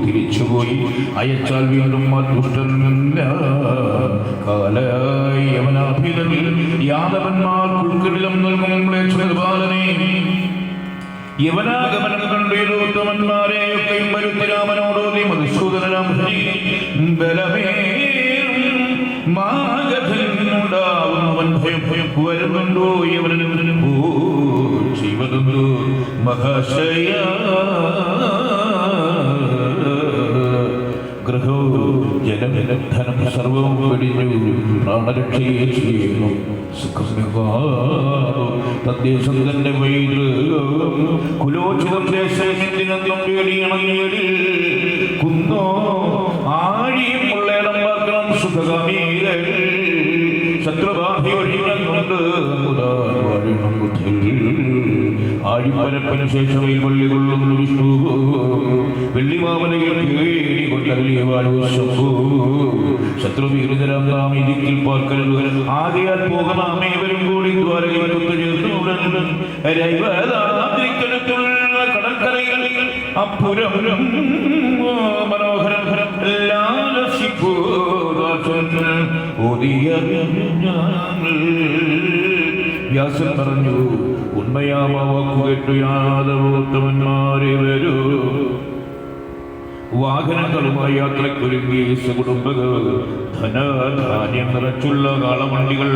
തിരിച്ചുപോയി. അയച്ചാൽ വീണ്ടും കാലായി യവനാഭിതനിൽ യാദവന്മാർ കുൾക്കിടിലം നൽകും മ്ലേച്ഛനിർബാലനെ. യവനാഗമനം കണ്ടു യദുത്തമന്മാരെയൊക്കെയും വരുത്തി രാമനോടോതി മധുസൂദനനാം മാഗധനുണ്ടാവുന്നവൻ ഭയം വരുന്നുണ്ടോ യവനും ജീവതോ മഹാശയ ഗൃഹോ ജലം ധനം സർവവും വെടിഞ്ഞു പ്രാണരക്ഷയെ ചെയ്യുന്നു. തദ്ദേശം തന്നെ വൈദ്യ കുലോചിതം ദേശമെന്തിനും പേടിയണങ്ങേടി കുന്നോ ആഴിയും ഉള്ളയിടം പാർക്കണം സുഖകാമീകൾ ശത്രുബാധി ഒഴിയുന്നുണ്ട് ആഴിപ്പരപ്പന് ശേഷമേ വള്ളി കൊള്ളുന്നു വിഷ്ണു വെള്ളിമാമലയിൽ പേടി കൊണ്ടല്ലേ വാഴു ശത്രുവിരുദ്ധരാം നാം ഇതിൽ പാർക്കരുത്. ആകയാൽ പോകണമേവരും കൂടി ദ്വാരകയിൽ ഒത്തുചേർന്നുടൻ രൈവതാദ്രിക്കടുത്തുള്ള കടൽക്കരയിൽ അപ്പുരം മനോഹരം വ്യാസൻ പറഞ്ഞു, ഉണ്മയാമ വാക്കുകേട്ടു യാദവോത്തമന്മാരെ വരൂ. വാഹനങ്ങളുമായി യാത്രയ്ക്കൊരുങ്ങി സകുടുംബകൾ ധനധാന്യം നിറച്ചുള്ള കാളവണ്ടികൾ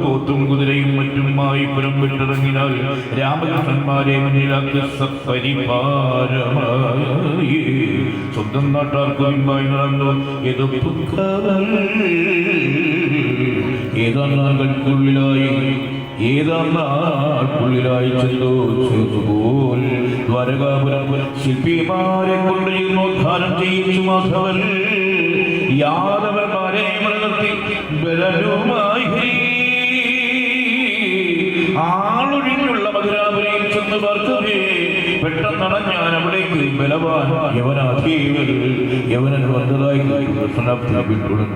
പോത്തും കുതിരയും മറ്റുമായി പുരം വിട്ടിറങ്ങിനാൽ രാമകൃഷ്ണന്മാരെ മുന്നിലാക്കി സപരിവാരമായി സ്വന്തം നാട്ടാർക്ക് മുൻപായി നടന്നു. ഏതാം നാൾക്കുള്ളിലായി ചെന്നു ചേർന്നുപോൽ ദ്വാരകാപുരം ശില്പിമാരെ കൊണ്ട് ജീർണോദ്ധാരം ചെയ്യിച്ചു മാധവൻ യാദവന്മാരെ നിർത്തി ബലനുമായി ആളൊഴിഞ്ഞുള്ള മധുരാപുരയിൽ ചെന്ന് പാർക്കവേ പെട്ടെന്നടഞ്ഞാൻ അവിടേക്ക് ബലവാൻ യവനൻ വന്നതായി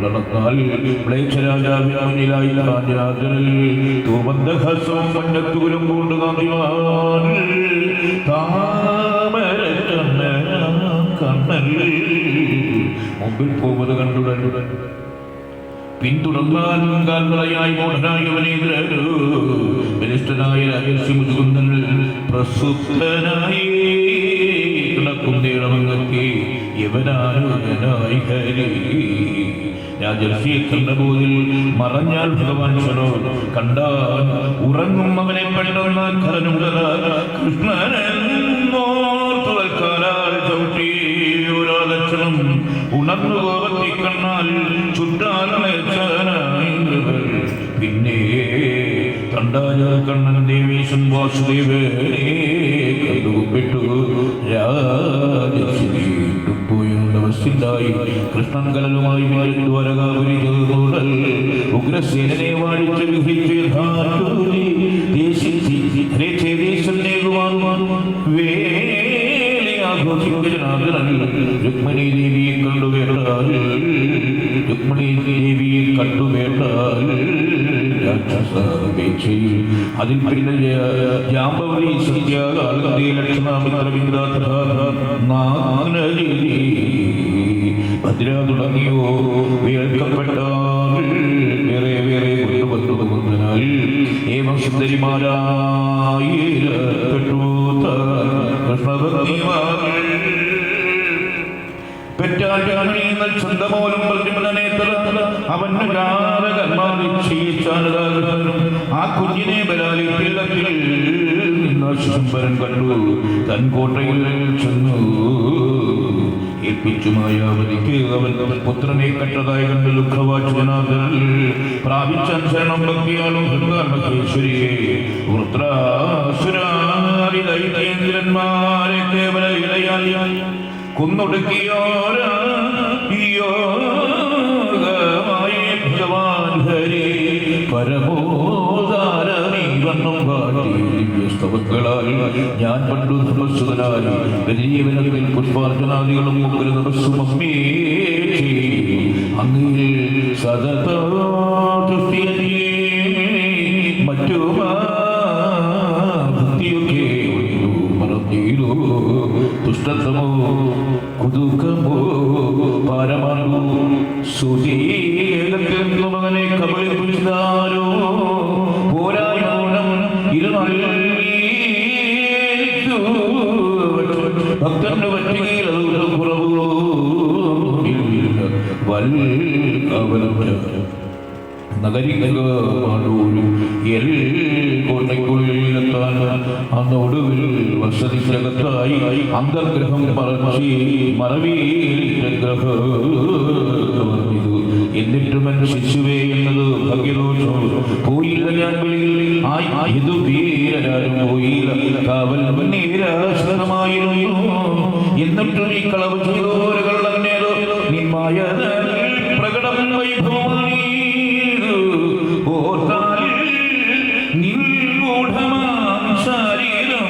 നടന്നാൽ മ്ലേച്ഛരാജാവിന് മുന്നിലായി തൂമന്ദഹസവും മഞ്ഞത്തൂരും കൊണ്ട് കാന്തിമാൻ താമര കണ്ണൽ മുമ്പിൽ പോകുന്നത് കണ്ടുടൻ പിന്തുടർന്നാൽ കാൽകളയായി മോഹനായവനേന്ദ്രനായ രാജർഷി മുകുന്ദൻ പ്രസുപ്തനായി കിടക്കും നേടമങ്ങൾക്കെ യവനാനുജനായി ഹരി. രാജർഷിയെ കണ്ടപോതിൽ മറഞ്ഞാൽ ഭഗവാൻ ശനോ കണ്ടാൽ ഉറങ്ങും അവനെ പെട്ടെന്ന് ഖരനുണ്ടതാൽ കൃഷ്ണനോർത്തുവൽക്കാലാൽ ചവിട്ടി ഒരാലക്ഷണം ഉണർന്നു കോപത്തി കണ്ണാൽ ചുറ്റാനായി പിന്നെ കണ്ടാൽ കണ്ണൻ ദേവീശൻ വാസുദേവനെ കണ്ടുപിട്ടു രാജശ്രീണ്ടും പോയുള്ളവസ്ഥിണ്ടായി കൃഷ്ണൻ കലലുമായി ദ്വാരകാപുരി ചെറുതോടൽ ഉഗ്രസേനനെ വാഴിച്ചു വിഹിച്ചു രുക്മിണി ദേവിയെ കണ്ടുവേണ്ടാൽ അതിൽ പിന്നെ ജാമ്പവതി സത്യാകാലി ഭദ്ര തുടങ്ങിയോ വേർക്കപ്പെട്ടാൽ വേറെ വേറെ കൊണ്ടുവന്നതിനാൽ ഏവം സുന്ദരിമാരായി പെറ്റാൽ സ്വന്തമോലും പ്രതിമനെ ആ കുഞ്ഞിനെ ബലാലിൽ ശുംഭരൻ കണ്ടു. തൻ കോട്ടയിൽ ചെന്നു ഏൽപ്പിച്ചു മായാവതിക്ക് അവൻ പുത്രനെ കണ്ടതായി കണ്ട് ദുഃഖവാചനാഥൻ പ്രാപിച്ച ശരണം ഭക്തിയാലും മഹേശ്വരിയെ വൃത്രാസുരാരിന്ദ്രന്മാരെ കേവല ഇടയായി കുന്നൊടുക്കിയോരമായി ഭഗവാൻ ഹരി പരമോദാരമീവണ്ണം കാട്ടി ദിവ്യസ്തവങ്ങളാൽ ഞാൻ പണ്ടു തപസ്സുതനായി ഗജീവനത്തിൽ പുഷ്പാർജനാദികളും മുഗ്ര തപസ്സും അമ്മേ അങ്ങേ സതതോഷ്ടിയേ മറ്റു ഭക്തിയൊക്കെ മറന്നേ നീലോ ദുഷ്ടതമോ കുതുക്കമോ പാരമാണോ സുധീകത്തിൽ നിന്നു മകനെ കബളിപ്പിച്ചാരോ പോരായോണം ഭക്തന്റെ പറ്റുകയിൽ അത് കുറവോ നഗരികമാണോരും കോട്ടയ്ക്കുള്ളിലെത്താൻ അന്നൊടുവിൽ വസതിക്കകത്തായി അന്തർഗ്രഹം മറച്ചി മറവീഗ്രഹം എന്നിട്ടും എന്റെ ശിശുവേ എന്നത് ഭാഗ്യദോഷം പോയില്ല ഞാൻ വെളിയിൽ വീരരാരും പോയില്ല കാവൽ നിരാശ്രമായിരുന്നു എന്നിട്ടും ഈ കളവ് ചെയ്തോരുകൾ തന്നെയോ നിന്മായ പ്രകടം വൈഭവം ഓർത്താൽ നിൻഗൂഢമാം ശരീരം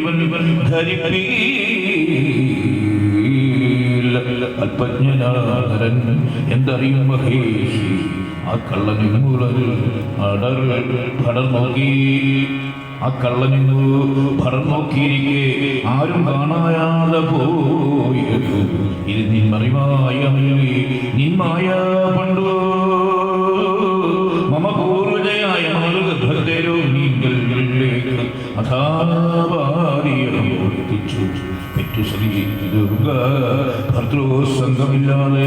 ഇവൻ ധരിപ്പീ അല്പജ്ഞനാരൻ എന്തറിയും മഹേഷി ആ കള്ളനിൽ നോക്കി ആ കള്ളനിന്നു ഭരം നോക്കിയിരിക്കെ ആരും കാണാതെ പോയത് ഇത് നിന്മായ പണ്ടു മമ പൂർവജയായ മൃഗഭക്തരോ നീങ്കലേക്ക് അഥാവാരിച്ചു ഭർത്തൃസംഗമില്ലാതെ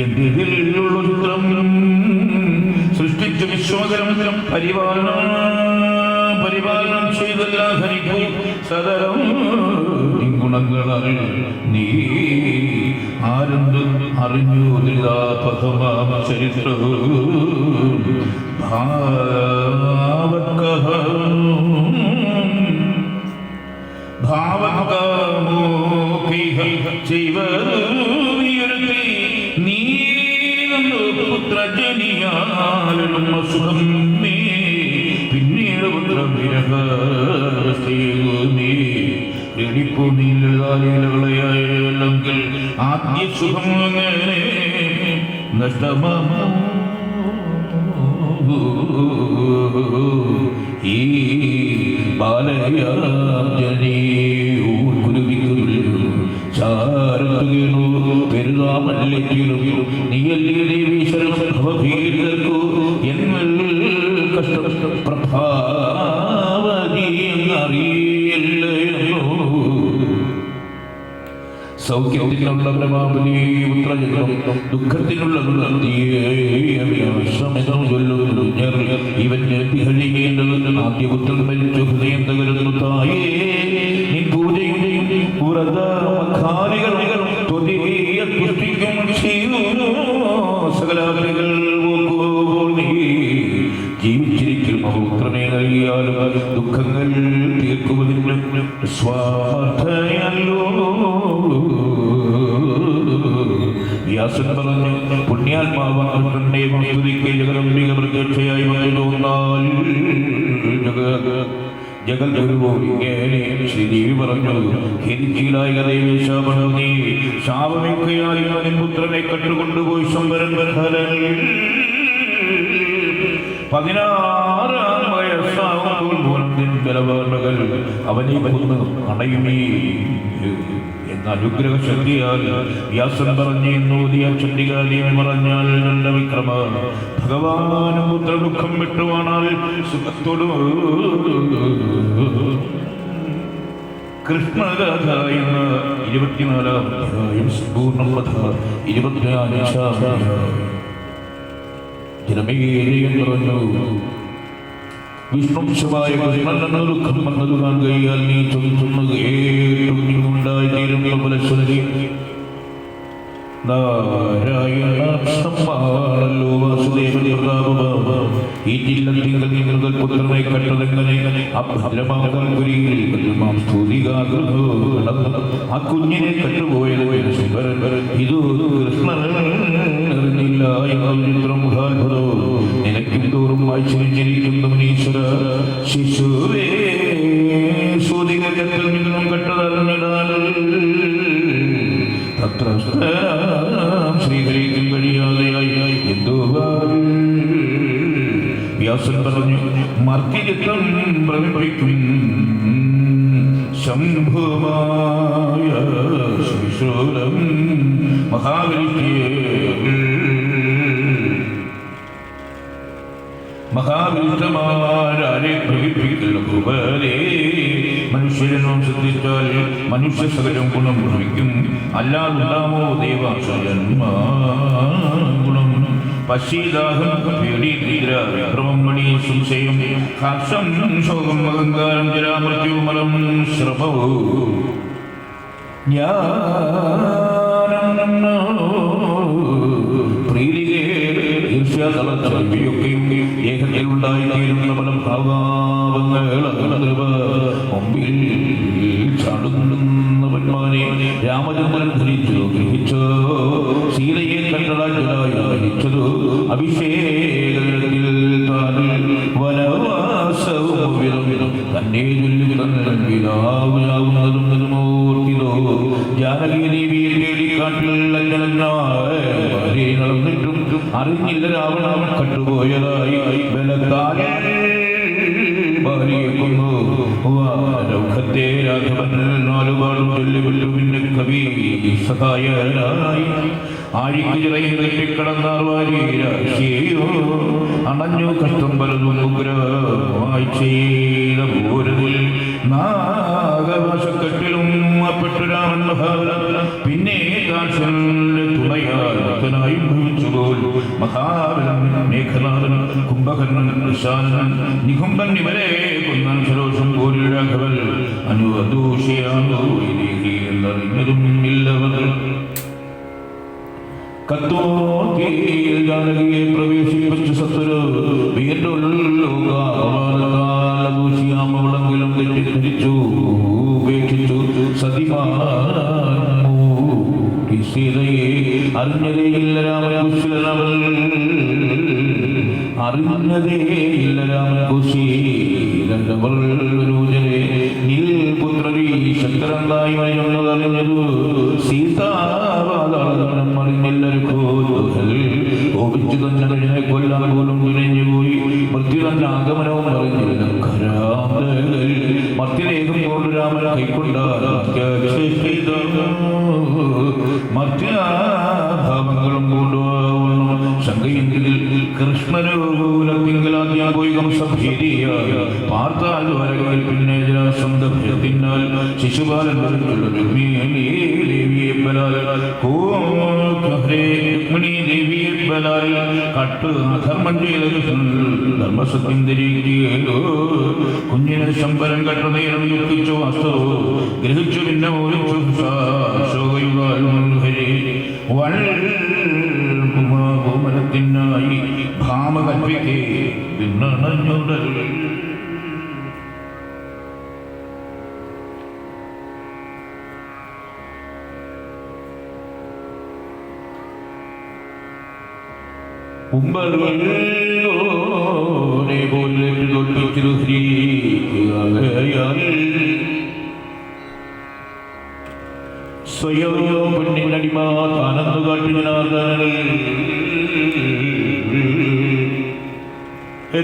എന്തിലുള്ള ചിത്രം സൃഷ്ടിച്ച വിശ്വകരം പരിപാലനം ചെയ്തല്ല ധരിക്കൂ സദരം ഗുണങ്ങളാൽ നീ ആരെന്ത് അറിഞ്ഞു ദുരിതാപഹമാം ചരിത്രവും പുത്രജനിയാലും സുഖം നീ പിന്നീട് പുത്രവിരഹൂ നീലകളെയായെങ്കിൽ ആദ്യ സുഖം നഷ്ടമാ ഈ ബാലയാജനീ ചാരത്തുകീണു പെരുതാമല്ലേക്കിലും നീയല്ലേ ദേവീശ്വരം ഭവഭീരർക്കു എന്നാൽ കഷ്ടം പ്രഭാവതി എന്നറിയില്ലയോ സൗഖ്യത്തിനുള്ള പ്രഭാവലി പുത്രജനം ദുഃഖത്തിനുള്ള ഇവൻ കഴിയേണ്ടത് ആദ്യപുത്രൻ മരിച്ചു ഹൃദയം തകരുന്നു തായേ നീ പൂജയും സകലാകലികൾ ജീവിച്ചിരിക്കും പുത്രനെ നൽകിയാലും ദുഃഖങ്ങൾ തീർക്കുവതിന് സ്വാർത്ഥയല്ലോ. വ്യാസൻ പറഞ്ഞു പുണ്യാത്മാവാകട്ടെ ജഗദംബിക പ്രത്യക്ഷയായി വന്നാൽ ജഗൽഗുരുവോ ഇങ്ങനെ ശ്രീദേവി പറഞ്ഞു ഹിരിച്ചിലായ ദേവേശാപണം നീ ശാപമേഖയായി അവൻ പുത്രനെ കട്ടുകൊണ്ടുപോയി ശമ്പരൻ 16 വയസ്സാകുമ്പോൾ മൂലത്തിൻ ബലവാർമകൾ അവനെ കൊന്ന് അണയുമേ എന്ന അനുഗ്രഹ ശക്തിയാൽ വ്യാസൻ പറഞ്ഞിയ ചണ്ഡികാദേവി പറഞ്ഞാൽ നല്ല വിക്രമ ഭഗവാനും പുത്ര ദുഃഖം വിട്ടുവാണാൽ സുഖത്തോട് കൃഷ്ണഗാഥ എന്ന 24-ാം അധ്യായം സമ്പൂർണ്ണ കഥ 25-ാം ജനമേരിയം പറഞ്ഞു വിഷ്ണുംശമായ കൃഷ്ണൻ ദുഃഖം വന്നത് കാണുകയാൽ നീ ചൊല്ലുന്നത് ഏറ്റും ഉണ്ടായിത്തീരും ബലശ്വരി നാരായണല്ലോ വാസുദേവൻ ഈ ജില്ലത്തിങ്കൽ നിങ്ങൾ പുത്രനെ കണ്ടതെങ്ങനെ അഭദ്രമാകുരിയിൽ ആ കുഞ്ഞിനെ കണ്ടുപോയത് ഇത് കൃഷ്ണൻ അറിഞ്ഞില്ല എന്നോ നിനക്കും തോറും വായിച്ചിരിക്കുന്നു ഈശ്വര ശിശുവേ സൂതികത്തിൽ നിന്നും കണ്ടതറിഞ്ഞാൽ ശ്രീഹരിക്കും കഴിയാതെയായി എന്തോ വ്യാസൻ പറഞ്ഞു മർത്തിചിത്രം ഭ്രമിപ്പിക്കും ശംഭുമായ ശിശൂലം മഹാവിഷ്ടമാരെ പ്രകടിപ്പിക്കുന്ന ഭൂപരേ മനുഷ്യനും ശ്രദ്ധിച്ചാൽ മനുഷ്യ സകലം ഗുണം ഭവിക്കും. അല്ലാതുണ്ടാമോ ദേവാസജന്മ ഗുണം? പശീദാഹം പേടി നിദ്ര വിക്രമം മണി സംശയം ഹർഷം ശോകം അഹങ്കാരം ജരാമൃത്യു മലം ശ്രമവോ ജ്ഞാനം ഈർഷ്യാതളച്ചൊക്കെയും ഏകത്തിൽ ഉണ്ടായിത്തീരുന്ന പല ഭാവാവങ്ങൾ മുമ്പിൽ ചാടുന്ന പന്മാനെ രാമചന്ദ്രൻ ധരിച്ചു ഗ്രഹിച്ചു. സീതയെ കണ്ടടായി ധരിച്ചതു അഭിഷേകത്തിൽ വനവാസവും തന്നെ ചൊല്ലിവിടാവുന്നതും നിർമൂർത്തിതോ ജാനകി ദേവിയെ തേടിക്കാട്ടിൽ നടന്നിട്ടും അറിഞ്ഞില്ല രാവണൻ കണ്ടുപോയതായി ബലത്താൽ ഭാര്യയെ കൊന്നു. രൗഖത്തെ രാഘവൻ നാലുപാടും ചൊല്ലിവിട്ടു. പിന്നെ കവി സഹായനായി ആഴിക്ക് ചിറയിൽ കെട്ടിക്കടന്നാർ വാരിയോ അണഞ്ഞു കഷ്ടം പലതും ഉഗ്രമായി ചെയ്ത പോരതിൽ നാഗവശക്കെട്ടിലും അപ്പെട്ടു രാമൻ മഹാബല. പിന്നെ കാശന്റെ തുണയായി ഭവിച്ചുപോൽ മഹാബലൻ മേഘനാഥൻ കുംഭകർണൻ നിശാനൻ നികുംബൻ ഇവരെ കൊന്നാൻ സരോഷം പോരിൽ രാഘവൻ അനുദൂഷിയാണോ എന്നറിഞ്ഞതും ഇല്ലവർ. കത്തോത്തിയിൽ ജാനകിയെ പ്രവേശിപ്പിച്ചു സത്വര് വീണ്ടുള്ളൂഷിയാമവളെങ്കിലും തെറ്റിദ്ധരിച്ചു ഉപേക്ഷിച്ചു. സതിമാൻ സീതയെ അറിഞ്ഞതേയില്ല രാമകുശലനവൾ അറിഞ്ഞതേയില്ല രാമകുശീലവൾ പുത്രരീ ശക്തരണ്ടായി വഴിയുള്ളതറിഞ്ഞതു സീതാവാദം അറിഞ്ഞെല്ലാവർക്കും കോപിച്ചു തന്നെ കഴിഞ്ഞ കൊല്ലാൻ പോലും തുനിഞ്ഞുപോയി. മൃത്യു തന്നെ ആഗമനവും അറിഞ്ഞില്ല. മർത്യനേകം കൊണ്ട് രാമൻ കൈക്കൊണ്ടാൽ മർത്യഭാവങ്ങളും കൊണ്ടുപോകുന്നു. ശങ്കയെങ്കിൽ കൃഷ്ണരൂലത്തിങ്കലാദ്യം പോയി കംസഭീതിയ പാർത്താൽ വരകളിൽ പിന്നെ ജരാസന്ധഭയത്തിനാൽ ശിശുപാലൻ ദേവിയെ ബലാൽ രുക്മിണീ ബലാൽ കട്ട് അധർമ്മം ചെയ്ത ധർമ്മസത്യം ധരിക്കുകയോ കുഞ്ഞിനെ ശമ്പരം കട്ട നേരം ദുഃഖിച്ചു വാസ്തവോ ഗ്രഹിച്ചു പിന്നെ ഓമനത്തിനായി ഭാമ കൽപ്പിക്കേ പിന്നണഞ്ഞുടൽ. ഉമ്പനെ പോലെ സ്വയം പെണ്ണിനടിമ താനന്നു കാട്ടിനാഥനൽ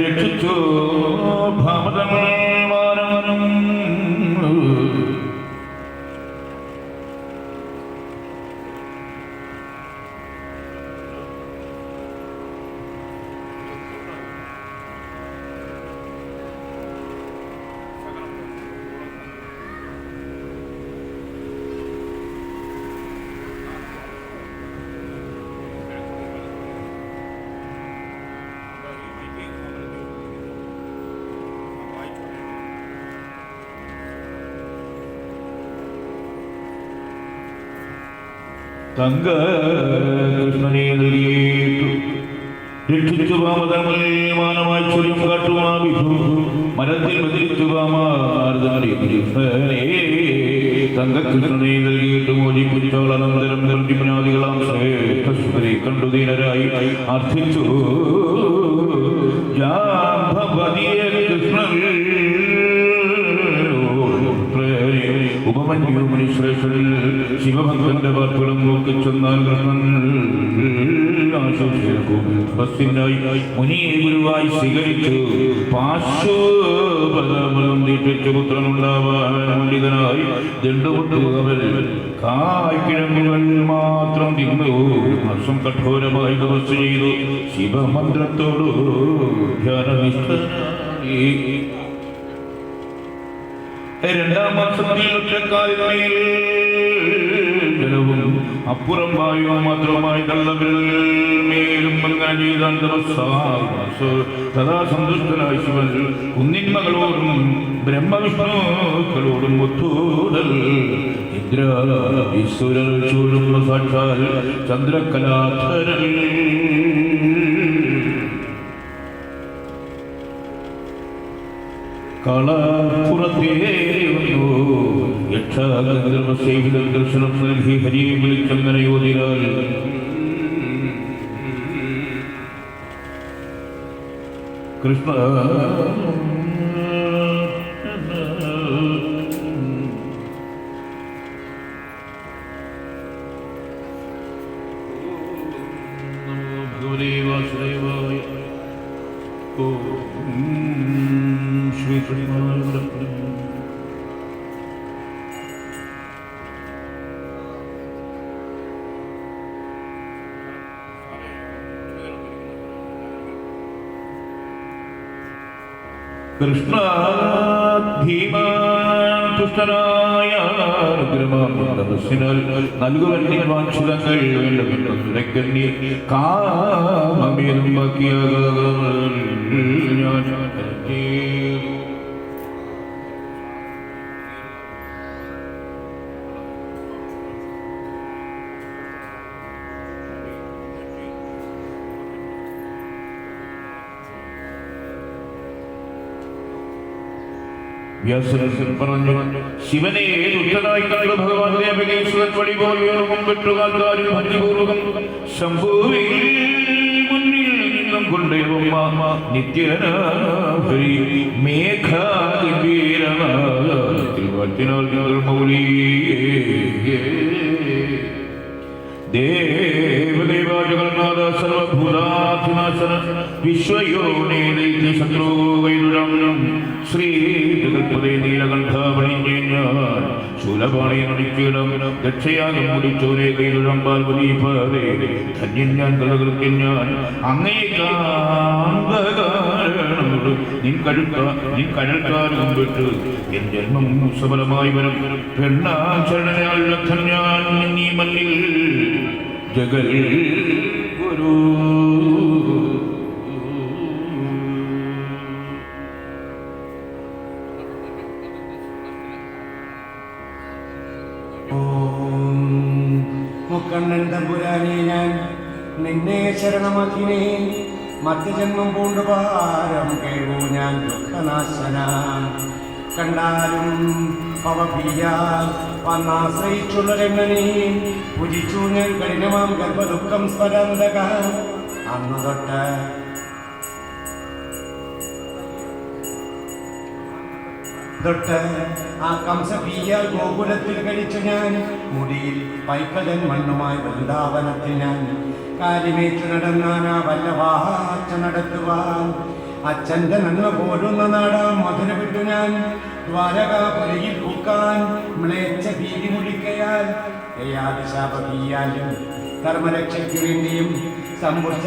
രക്ഷിച്ചു ഭാമതങ്ങൾ മാനവനും. തങ്ക കൃഷ്ണനെ രക്ഷിച്ചു ഭാമതങ്ങൾ മാനമായി ചൊല്ലും കാട്ടുമാ വിഭു മരത്തിൽ ബന്ധിച്ചു ഭാമാർദ്ദനെ തങ്കകൃഷ്ണനെ നൽകിയിട്ട് മോചിപ്പിച്ചോൾ. അനന്തരം നിർജിമനാദികളാം ശ്രേഷ്ഠരെ കണ്ടു ദീനരായി അർത്ഥിച്ചു ജാംബവതിയെ കൃഷ്ണൻ ഉപമന്യു മുനിശ്രേഷ്ഠരിൽ ശിവഭക്തന്റെ വാക്കുകളും നോക്കി ചെന്നാൽ തപസ്സിനായി മുനിയെ ഗുരുവായി സ്വീകരിച്ചു. പാർശ്വപദാമൃതം ദീക്ഷിച്ചു പുത്രനുണ്ടാവാൻ മുല്ലിതനായി ദണ്ഡുമുട്ടു അവൻ കായ്ക്കിഴങ്ങുകൾ മാത്രം തിന്നു. വർഷം കഠോരമായി തപസ് ചെയ്തു ശിവമന്ത്രത്തോടു ധ്യാനനിഷ്ഠനായി. രണ്ടാം മാസത്തിൽ ഒറ്റക്കാലിന്മേൽ ജലവും അപ്പുറം വായുവും മാത്രമായി തള്ളവിരലും അങ്ങനെ ചെയ്താൻ സദാ സന്തുഷ്ടനായ ശിവൻ കുന്നിന്മകളോടും ബ്രഹ്മവിഷ്ണുക്കളോടും ഒത്തൂടൽ ഇന്ദ്ര ഈശ്വരർ ചൂടുന്ന സാക്ഷാൽ ചന്ദ്രകലാധരൻ കളപ്പുറത്തേറിവന്നു. യക്ഷഗന്ധർവസേവിതം ദർശനം നൽകി ഹരിയെ വിളിച്ചങ്ങനെ യോതിരാൽ കൃഷ്ണ ഭഗവതേ വാസുദേവായ. ശ്രീ കൃഷ്ണ ഭീമാതുഷ്ടനായ നൽകുവൻ വാക്ഷിതങ്ങൾ വേണ്ടകന്നി കാമേതും ബാക്കിയാകാൻ ഞാൻ വ്യാസൻ പറഞ്ഞു, ശിവനെ ദുഷ്ടനായി കണ്ടു ഭഗവാൻ ദേവകീശ്വരൻ വഴി പോലും പെട്ടുകാൽക്കാരും ഭക്തിപൂർവകം ശംഭുവിൽ മുന്നിൽ നിന്നും കൊണ്ടേവമ്മ നിത്യനാഭരി മേഘാതിനാൽ മൗലിയേ ദേവദേവാ ജഗന്നാഥ സർവഭൂതാധിനാശന വിശ്വയോനേ ശത്രുവൈദുരം ശ്രീ ജഗത്പദേ നീലകണ്ഠാപണിഞ്ഞേ ഞാൻ ശൂലപാണി നടിക്കിടം രക്ഷയാകും മുടിച്ചോരേ കൈതുഴം പാർവതീപദേ ധന്യൻ ഞാൻ കലകൃത്യൻ ഞാൻ അങ്ങേ കാന്തകാരണോട് നിൻ കഴൽക്കാരും വിട്ട് എൻ ജന്മം സഫലമായി വരും പെണ്ണാൻ ശരണയാൽ ലക്ഷൻ ഞാൻ നീ മല്ലിൽ ജഗൽ ഗുരു. മുക്കണ്ണൻ തമ്പുരാനെ ഞാൻ നിന്നെ ശരണമാക്കിനേ. മധ്യജന്മം പൂണ്ടുപാരം കേൾവൂ ഞാൻ ദുഃഖനാശന. കണ്ടാലും പവഭീയാൽ വന്നാശ്രയിച്ചുള്ളൊരെണ്ണനെ പൂജിച്ചു ഞാൻ കഠിനമാം ഗർഭദുഃഖം സ്മരന്തക. അന്നു തൊട്ട് ആ കംസഭീയാൽ ഗോകുലത്തിൽ കഴിച്ചു ഞാൻ. മുടിയിൽ പൈക്കലൻ മണ്ണുമായി വൃന്ദാവനത്തിൽ ഞാൻ കാര്യമേറ്റു നടന്നാൻ ആ വല്ലവാച്ച നടത്തുവാൻ. അച്ഛൻ്റെ നന്മ പോരുന്ന നാടാം മധുര വിട്ടു ഞാൻ ദ്വാരകാപുരയിൽ പൂക്കാൻ മ്ലേച്ഛ ഭീതി മുടിക്കയാൽ. യാതിശാപീയാലും ധർമ്മരക്ഷയ്ക്കു വേണ്ടിയും സമ്പുഷ്ട